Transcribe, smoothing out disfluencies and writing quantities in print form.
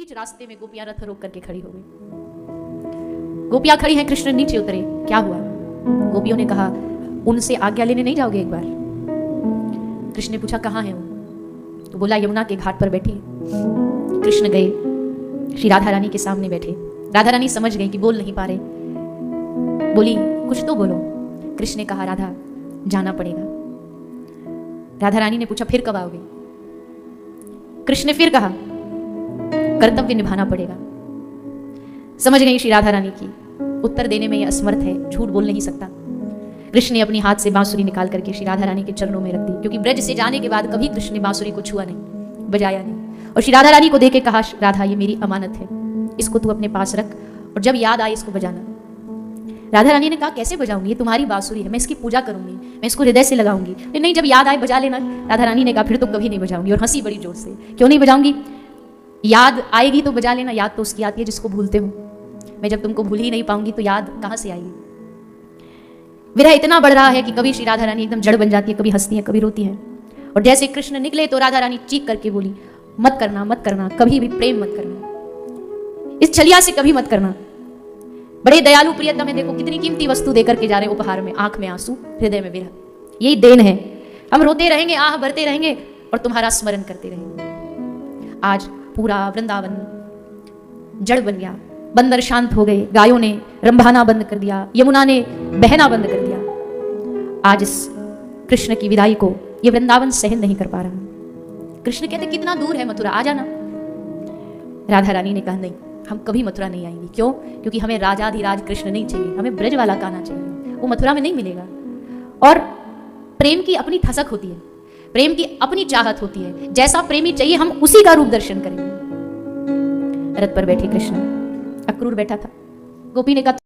बीच रास्ते में गोपियां रथ रोक करके खड़ी हो गई। गोपियां खड़ी हैं, कृष्ण नीचे उतरे। क्या हुआ? गोपियों ने कहा, उनसे आज्ञा लेने नहीं जाओगे एक बार? कृष्ण ने पूछा, कहाँ है वो? तो बोला, यमुना के घाट पर बैठी। कृष्ण गए, श्री राधा रानी के सामने बैठे। राधा रानी समझ गई कि बोल नहीं पा रहे। बोली, कुछ तो बोलो। कृष्ण ने कहा, राधा जाना पड़ेगा। राधा रानी ने पूछा, फिर कब आओगे? कृष्ण ने फिर कहा, कर्तव्य निभाना पड़ेगा। समझ गई श्री राधा रानी की उत्तर देने में यह असमर्थ है, झूठ बोल नहीं सकता। कृष्ण ने अपनी हाथ से बांसुरी निकाल करके श्री राधा रानी के चरणों में रख दी, क्योंकि ब्रज से जाने के बाद कभी कृष्ण ने बांसुरी को छुआ नहीं, बजाया नहीं। और श्री राधा रानी को देख के कहा, राधा ये मेरी अमानत है, इसको तू अपने पास रख और जब याद आए इसको बजाना। राधा रानी ने कहा, कैसे बजाऊंगी? ये तुम्हारी बांसुरी है, मैं इसकी पूजा करूंगी, मैं इसको हृदय से लगाऊंगी। नहीं, जब याद आए बजा लेना। राधा रानी ने कहा, फिर तो कभी नहीं बजाऊंगी। और हंसी बड़ी जोर से। क्यों नहीं बजाऊंगी? याद आएगी तो बजा लेना। याद तो उसकी आती है जिसको भूलते हो। मैं जब तुमको भूल ही नहीं पाऊंगी तो याद कहां से आएगी? विरह इतना बढ़ रहा है कि कभी श्री राधा रानी एकदम जड़ बन जाती है, कभी हंसती है, कभी रोती है। और जैसे कृष्ण निकले तो राधा रानी चीख करके बोली, मत करना, मत करना, कभी भी प्रेम मत करना, इस छलिया से कभी मत करना। बड़े दयालु प्रियतम है, देखो कितनी कीमती वस्तु देकर के जा रहे उपहार में। आंख में आंसू, हृदय में विरह, यही देन है। हम रोते रहेंगे, आह भरते रहेंगे और तुम्हारा स्मरण करते रहेंगे। आज पूरा वृंदावन जड़ बन गया, बंदर शांत हो गए, गायों ने रंभाना बंद कर दिया, यमुना ने बहना बंद कर दिया। आज इस कृष्ण की विदाई को ये वृंदावन सहन नहीं कर पा रहा। कृष्ण कहते, कितना दूर है मथुरा, आ जाना। राधा रानी ने कहा, नहीं, हम कभी मथुरा नहीं आएंगे। क्यों? क्योंकि हमें राजाधिराज कृष्ण नहीं चाहिए, हमें ब्रज वाला कान्हा चाहिए। वो मथुरा में नहीं मिलेगा। और प्रेम की अपनी ठसक होती है, प्रेम की अपनी चाहत होती है। जैसा प्रेमी चाहिए हम उसी का रूप दर्शन करेंगे। रथ पर बैठे कृष्ण, अक्रूर बैठा था। गोपी ने कहा,